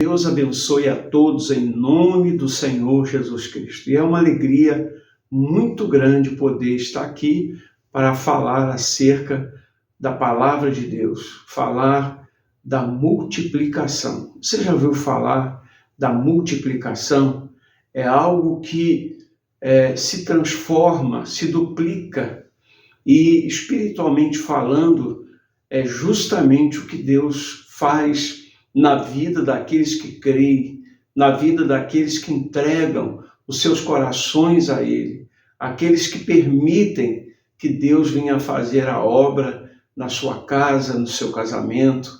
Deus abençoe a todos em nome do Senhor Jesus Cristo. E é uma alegria muito grande poder estar aqui para falar acerca da palavra de Deus, falar da multiplicação. Você já ouviu falar da multiplicação? É algo que se transforma, se duplica e, espiritualmente falando, é justamente o que Deus faz na vida daqueles que creem, na vida daqueles que entregam os seus corações a Ele, aqueles que permitem que Deus venha fazer a obra na sua casa, no seu casamento,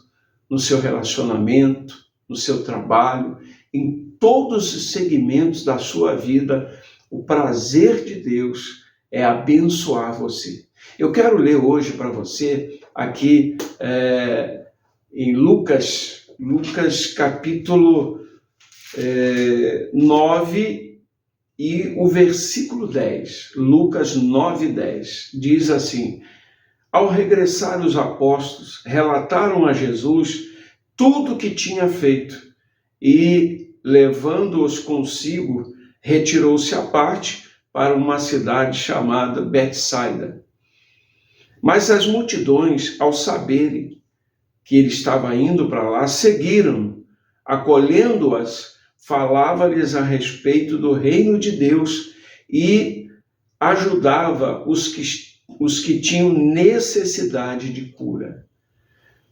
no seu relacionamento, no seu trabalho, em todos os segmentos da sua vida. O prazer de Deus é abençoar você. Eu quero ler hoje para você aqui em Lucas capítulo 9 e o versículo 10. Lucas 9, 10. Diz assim: ao regressar os apóstolos, relataram a Jesus tudo o que tinha feito e, levando-os consigo, retirou-se à parte para uma cidade chamada Betsaida. Mas as multidões, ao saberem que ele estava indo para lá, seguiram, acolhendo-as, falava-lhes a respeito do reino de Deus e ajudava os que tinham necessidade de cura.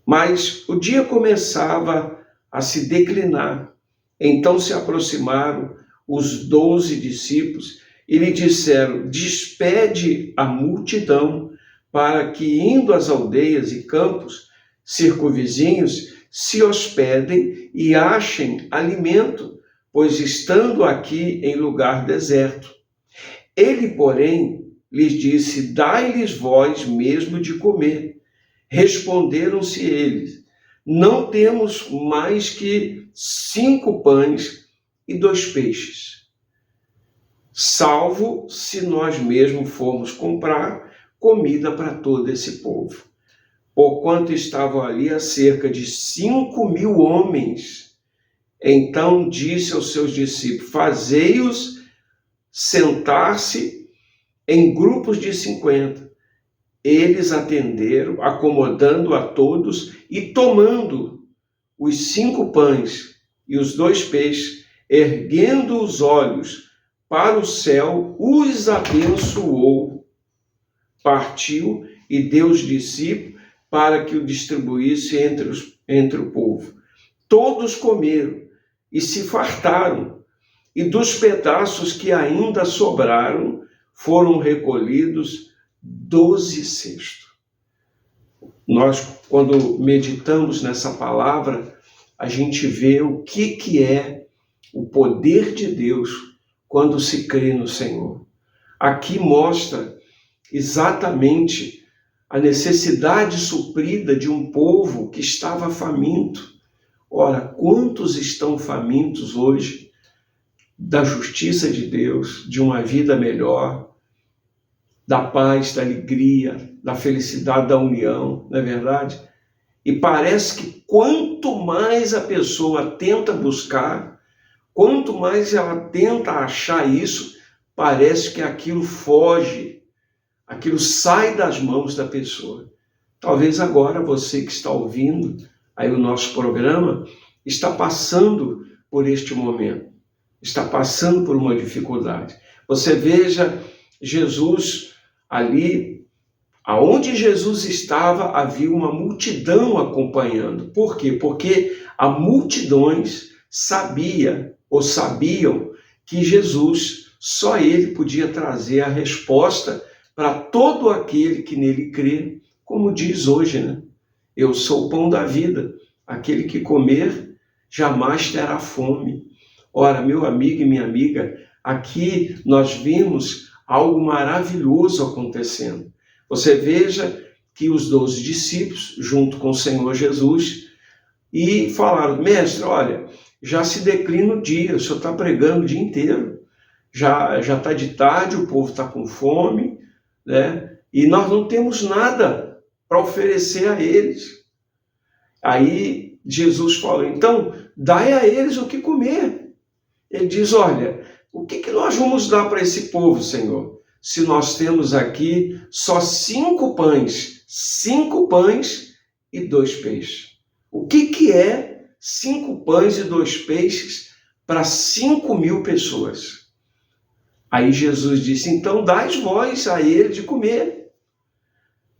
Mas o dia começava a se declinar. Então se aproximaram os 12 discípulos e lhe disseram: despede a multidão para que, indo às aldeias e campos circunvizinhos, se hospedem e achem alimento, pois estando aqui em lugar deserto. Ele, porém, lhes disse: dai-lhes vós mesmo de comer. Responderam-se eles: não temos mais que 5 pães e 2 peixes, salvo se nós mesmos formos comprar comida para todo esse povo. Porquanto estavam ali a cerca de 5.000 homens. Então disse aos seus discípulos: fazei-os sentar-se em grupos de 50. Eles atenderam, acomodando a todos, e tomando os 5 pães e os 2 peixes, erguendo os olhos para o céu, os abençoou, partiu e deu os discípulos para que o distribuísse entre o povo. Todos comeram e se fartaram, e dos pedaços que ainda sobraram foram recolhidos 12 cestos. Nós, quando meditamos nessa palavra, a gente vê o que é o poder de Deus quando se crê no Senhor. Aqui mostra exatamente a necessidade suprida de um povo que estava faminto. Ora, quantos estão famintos hoje da justiça de Deus, de uma vida melhor, da paz, da alegria, da felicidade, da união, não é verdade? E parece que quanto mais a pessoa tenta buscar, quanto mais ela tenta achar isso, parece que aquilo foge, aquilo sai das mãos da pessoa. Talvez agora você que está ouvindo aí o nosso programa está passando por este momento, está passando por uma dificuldade. Você veja Jesus ali, aonde Jesus estava, havia uma multidão acompanhando. Por quê? Porque a multidões sabiam que Jesus, só ele podia trazer a resposta para todo aquele que nele crê, como diz hoje, né? Eu sou o pão da vida, aquele que comer jamais terá fome. Ora, meu amigo e minha amiga, aqui nós vimos algo maravilhoso acontecendo. Você veja que os 12 discípulos, junto com o Senhor Jesus, e falaram: mestre, olha, já se declina o dia, o senhor está pregando o dia inteiro, já está de tarde, o povo está com fome, né? E nós não temos nada para oferecer a eles. Aí Jesus falou: então, dai a eles o que comer. Ele diz, olha, o que nós vamos dar para esse povo, Senhor? Se nós temos aqui só 5 pães e 2 peixes. O que é 5 pães e 2 peixes para 5.000 pessoas? Aí Jesus disse, então dai vós a ele de comer.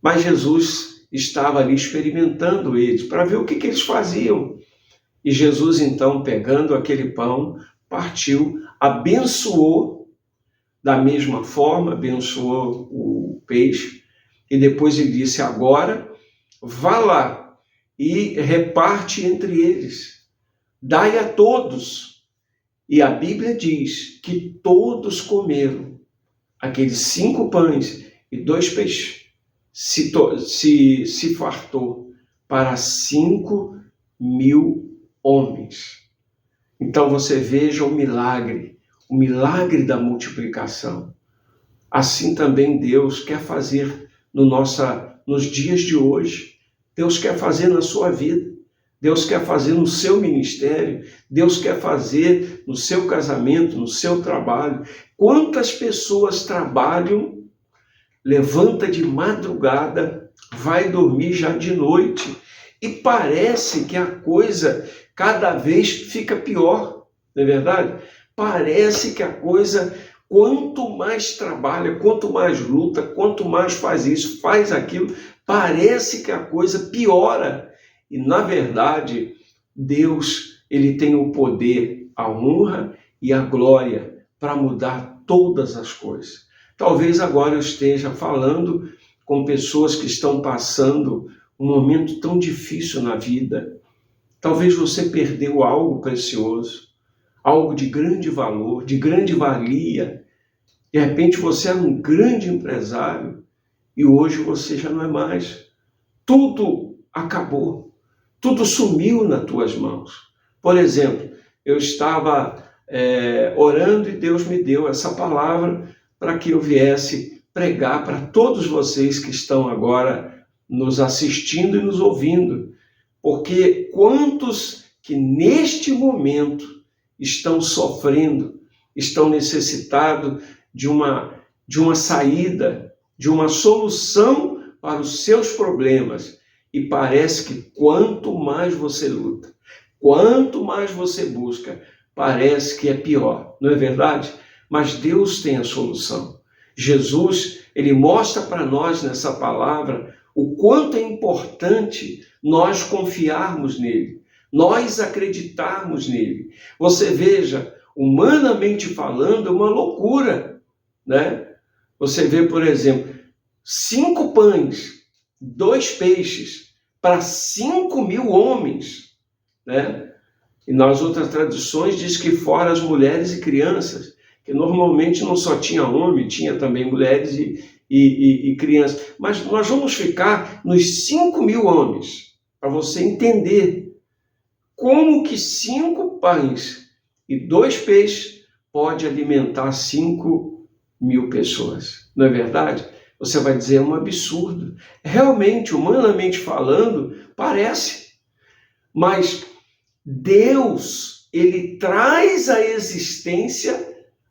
Mas Jesus estava ali experimentando eles, para ver o que eles faziam. E Jesus, então, pegando aquele pão, partiu, abençoou, da mesma forma, abençoou o peixe, e depois ele disse, agora, vá lá e reparte entre eles, dai a todos. E a Bíblia diz que todos comeram aqueles 5 pães e 2 peixes, se fartou para 5.000 homens. Então você veja o milagre da multiplicação. Assim também Deus quer fazer nos dias de hoje. Deus quer fazer na sua vida. Deus quer fazer no seu ministério. Deus quer fazer no seu casamento, no seu trabalho. Quantas pessoas trabalham, levanta de madrugada, vai dormir já de noite e parece que a coisa cada vez fica pior, não é verdade? Parece que a coisa, quanto mais trabalha, quanto mais luta, quanto mais faz isso, faz aquilo, parece que a coisa piora. E, na verdade, Deus, ele tem o poder, a honra e a glória para mudar todas as coisas. Talvez agora eu esteja falando com pessoas que estão passando um momento tão difícil na vida. Talvez você perdeu algo precioso, algo de grande valor, de grande valia. De repente você era um grande empresário e hoje você já não é mais. Tudo acabou, tudo sumiu nas tuas mãos. Por exemplo, eu estava orando e Deus me deu essa palavra para que eu viesse pregar para todos vocês que estão agora nos assistindo e nos ouvindo. Porque quantos que neste momento estão sofrendo, estão necessitados de uma saída, de uma solução para os seus problemas. E parece que quanto mais você luta, quanto mais você busca, parece que é pior, não é verdade? Mas Deus tem a solução. Jesus, ele mostra para nós nessa palavra o quanto é importante nós confiarmos nele, nós acreditarmos nele. Você veja, humanamente falando, é uma loucura, né? Você vê, por exemplo, 5 pães, 2 peixes para 5.000 homens, né? E nas outras tradições diz que fora as mulheres e crianças, que normalmente não só tinha homem, tinha também mulheres e crianças. Mas nós vamos ficar nos 5.000 homens, para você entender como que 5 pães e 2 peixes pode alimentar 5.000 pessoas. Não é verdade? Você vai dizer, é um absurdo. Realmente, humanamente falando, parece. Mas Deus, ele traz à existência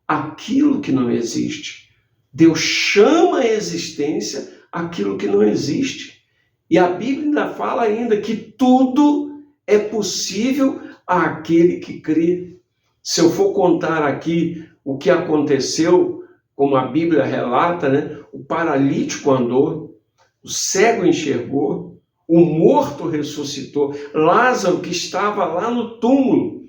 aquilo que não existe. Deus chama à existência aquilo que não existe. E a Bíblia ainda fala ainda que tudo é possível àquele que crê. Se eu for contar aqui o que aconteceu, como a Bíblia relata, né? O paralítico andou, o cego enxergou, o morto ressuscitou, Lázaro, que estava lá no túmulo,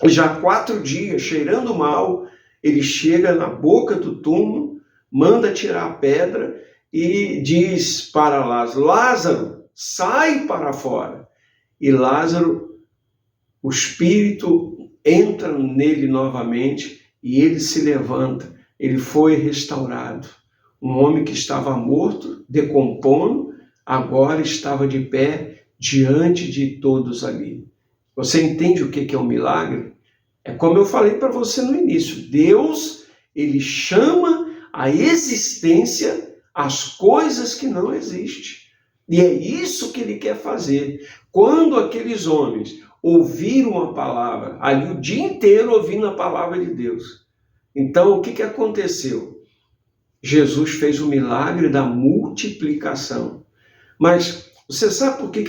já há 4 dias, cheirando mal, ele chega na boca do túmulo, manda tirar a pedra e diz para Lázaro, Lázaro, sai para fora. E Lázaro, o espírito entra nele novamente e ele se levanta, ele foi restaurado. Um homem que estava morto, decompondo, agora estava de pé diante de todos ali. Você entende o que é um milagre? É como eu falei para você no início, Deus, ele chama à existência as coisas que não existem. E é isso que ele quer fazer. Quando aqueles homens ouviram a palavra, ali o dia inteiro ouvindo a palavra de Deus. Então, o que aconteceu? Jesus fez o milagre da multiplicação. Mas você sabe por que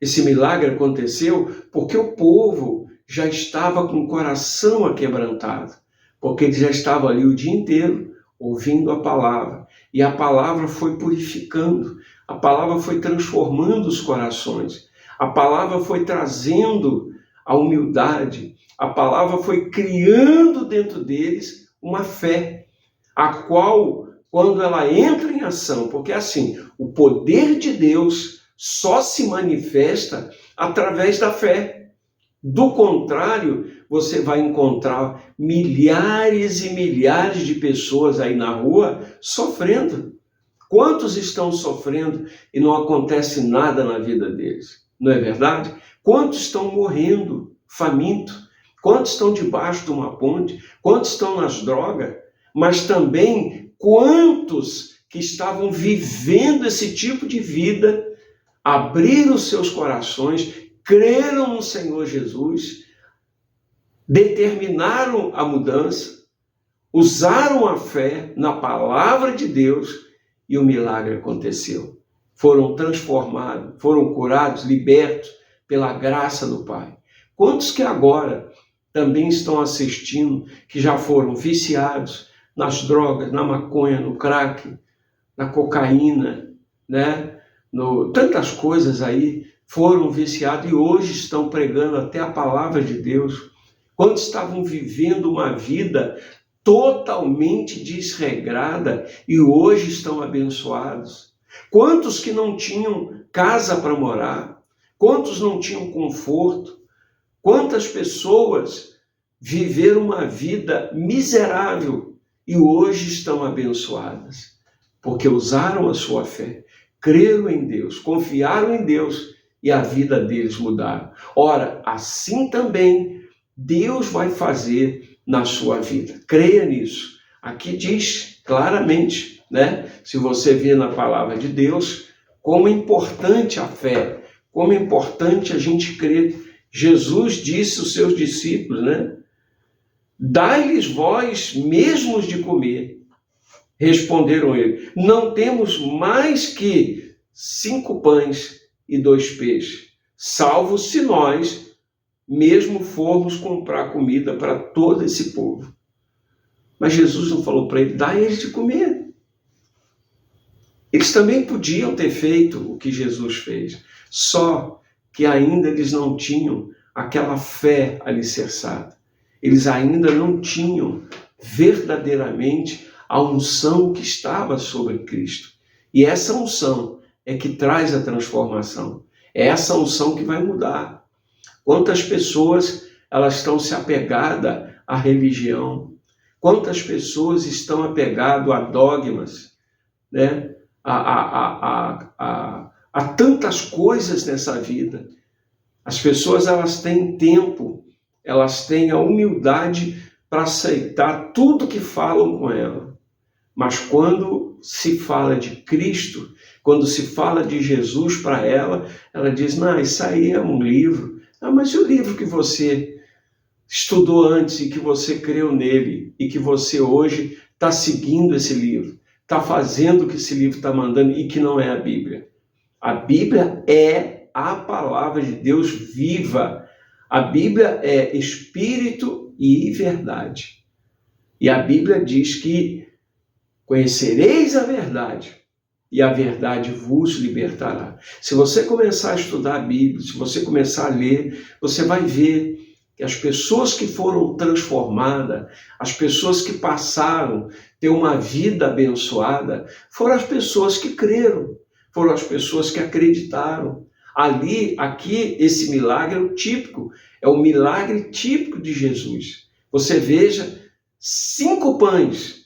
esse milagre aconteceu? Porque o povo já estava com o coração aquebrantado, porque eles já estavam ali o dia inteiro ouvindo a palavra. E a palavra foi purificando, a palavra foi transformando os corações, a palavra foi trazendo a humildade, a palavra foi criando dentro deles uma fé, a qual, quando ela entra em ação, porque assim, o poder de Deus só se manifesta através da fé. Do contrário, você vai encontrar milhares e milhares de pessoas aí na rua sofrendo. Quantos estão sofrendo e não acontece nada na vida deles? Não é verdade? Quantos estão morrendo, famintos? Quantos estão debaixo de uma ponte? Quantos estão nas drogas? Mas também quantos que estavam vivendo esse tipo de vida, abriram seus corações, creram no Senhor Jesus, determinaram a mudança, usaram a fé na palavra de Deus e o milagre aconteceu. Foram transformados, foram curados, libertos pela graça do Pai. Quantos que agora também estão assistindo, que já foram viciados nas drogas, na maconha, no crack, na cocaína, né? Tantas coisas aí, foram viciados e hoje estão pregando até a palavra de Deus, quando estavam vivendo uma vida totalmente desregrada e hoje estão abençoados. Quantos que não tinham casa para morar? Quantos não tinham conforto? Quantas pessoas viveram uma vida miserável e hoje estão abençoadas? Porque usaram a sua fé, creram em Deus, confiaram em Deus e a vida deles mudaram. Ora, assim também Deus vai fazer na sua vida. Creia nisso. Aqui diz claramente, né? Se você vê na palavra de Deus, como é importante a fé, como é importante a gente crer. Jesus disse aos seus discípulos, né? Dai-lhes vós mesmos de comer. Responderam ele, não temos mais que 5 pães e 2 peixes, salvo se nós mesmo formos comprar comida para todo esse povo. Mas Jesus não falou para ele, dá a eles de comer. Eles também podiam ter feito o que Jesus fez, só que ainda eles não tinham aquela fé alicerçada. Eles ainda não tinham verdadeiramente a unção que estava sobre Cristo. E essa unção é que traz a transformação. É essa unção que vai mudar. Quantas pessoas elas estão se apegadas à religião? Quantas pessoas estão apegadas a dogmas, né? a tantas coisas nessa vida. As pessoas elas têm tempo, elas têm a humildade para aceitar tudo que falam com ela. Mas quando se fala de Cristo, quando se fala de Jesus para ela, ela diz, não, isso aí é um livro. Ah, mas e o livro que você estudou antes e que você creu nele e que você hoje está seguindo esse livro, está fazendo o que esse livro está mandando e que não é a Bíblia? A Bíblia é a palavra de Deus viva. A Bíblia é espírito e verdade. E a Bíblia diz que conhecereis a verdade e a verdade vos libertará. Se você começar a estudar a Bíblia, se você começar a ler, você vai ver que as pessoas que foram transformadas, as pessoas que passaram a ter uma vida abençoada, foram as pessoas que creram, foram as pessoas que acreditaram. Aqui, esse milagre é o típico, é o milagre típico de Jesus. Você veja, 5 pães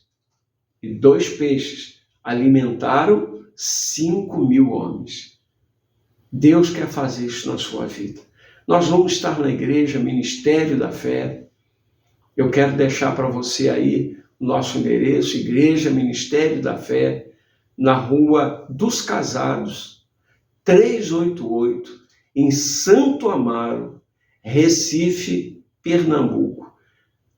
e 2 peixes alimentaram 5.000 homens. Deus quer fazer isso na sua vida. Nós vamos estar na igreja, Ministério da Fé. Eu quero deixar para você aí o nosso endereço, Igreja Ministério da Fé, na Rua dos Casados, 388, em Santo Amaro, Recife, Pernambuco.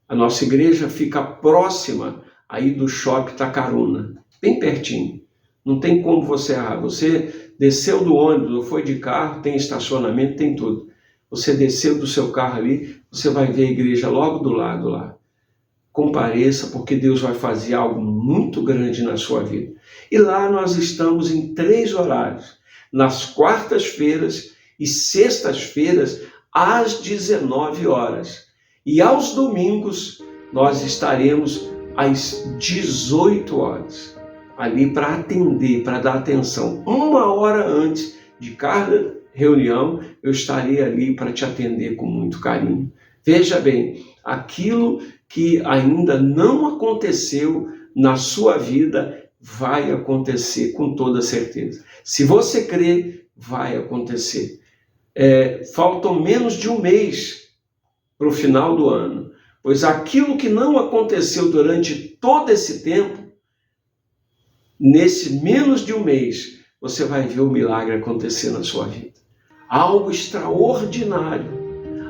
A nossa igreja fica próxima aí do Shopping Itacaruna, bem pertinho. Não tem como você errar. Você desceu do ônibus ou foi de carro, tem estacionamento, tem tudo. Você desceu do seu carro ali, você vai ver a igreja logo do lado lá. Compareça, porque Deus vai fazer algo muito grande na sua vida. E lá nós estamos em 3 horários. Nas quartas-feiras e sextas-feiras, às 19 horas. E aos domingos, nós estaremos às 18 horas. Ali para atender, para dar atenção. 1 hora antes de cada reunião, eu estarei ali para te atender com muito carinho. Veja bem, aquilo que ainda não aconteceu na sua vida vai acontecer com toda certeza. Se você crê, vai acontecer. Faltam menos de 1 mês para o final do ano, pois aquilo que não aconteceu durante todo esse tempo, nesse menos de 1 mês, você vai ver o milagre acontecer na sua vida. Algo extraordinário,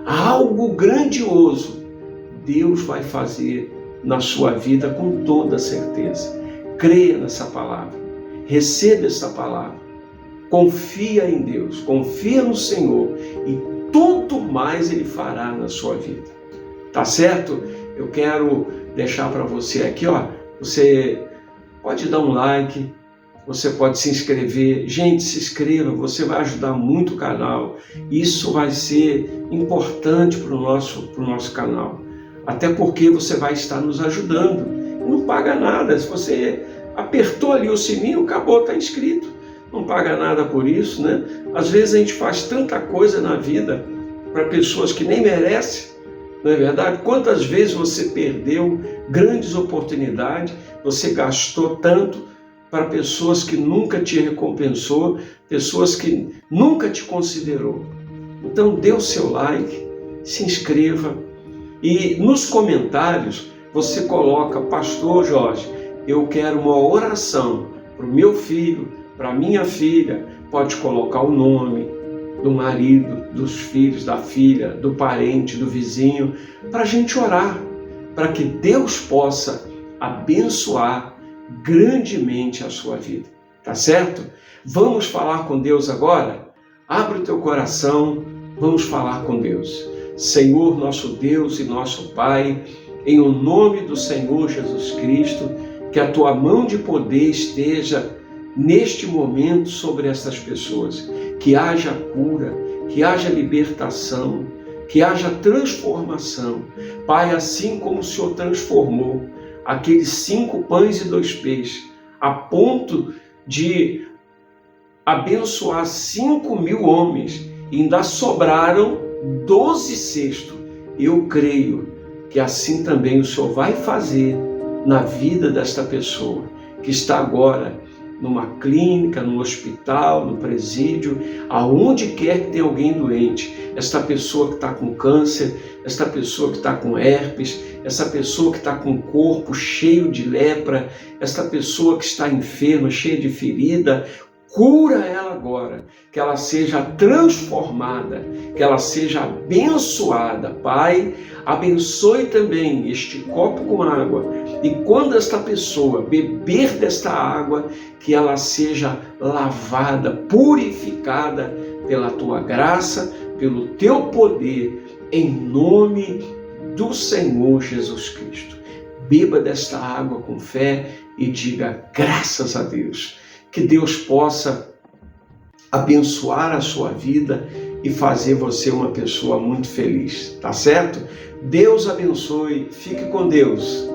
algo grandioso, Deus vai fazer na sua vida com toda certeza. Creia nessa palavra, receba essa palavra, confia em Deus, confia no Senhor e tudo mais Ele fará na sua vida. Tá certo? Eu quero deixar para você aqui, você pode dar um like, você pode se inscrever. Gente, se inscreva, você vai ajudar muito o canal. Isso vai ser importante para o nosso canal. Até porque você vai estar nos ajudando. Não paga nada. Se você apertou ali o sininho, acabou, está inscrito. Não paga nada por isso, né? Às vezes a gente faz tanta coisa na vida para pessoas que nem merecem, não é verdade? Quantas vezes você perdeu grandes oportunidades, você gastou tanto para pessoas que nunca te recompensou, pessoas que nunca te considerou. Então dê o seu like, se inscreva e nos comentários você coloca: Pastor Jorge, eu quero uma oração para o meu filho, para a minha filha. Pode colocar o nome do marido, dos filhos, da filha, do parente, do vizinho, para a gente orar, para que Deus possa abençoar grandemente a sua vida. Tá certo? Vamos falar com Deus agora? Abre o teu coração, vamos falar com Deus. Senhor, nosso Deus e nosso Pai, em o nome do Senhor Jesus Cristo, que a tua mão de poder esteja neste momento sobre essas pessoas, que haja cura, que haja libertação, que haja transformação. Pai, assim como o Senhor transformou aqueles 5 pães e 2 peixes, a ponto de abençoar 5.000 homens, e ainda sobraram 12 cestos. Eu creio que assim também o Senhor vai fazer na vida desta pessoa, que está agora numa clínica, no hospital, no presídio, aonde quer que tenha alguém doente. Esta pessoa que está com câncer, esta pessoa que está com herpes, essa pessoa que está com o corpo cheio de lepra, esta pessoa que está enferma, cheia de ferida, cura ela agora, que ela seja transformada, que ela seja abençoada. Pai, abençoe também este copo com água, e quando esta pessoa beber desta água, que ela seja lavada, purificada pela tua graça, pelo teu poder, em nome do Senhor Jesus Cristo. Beba desta água com fé e diga graças a Deus. Que Deus possa abençoar a sua vida e fazer você uma pessoa muito feliz, tá certo? Deus abençoe, fique com Deus.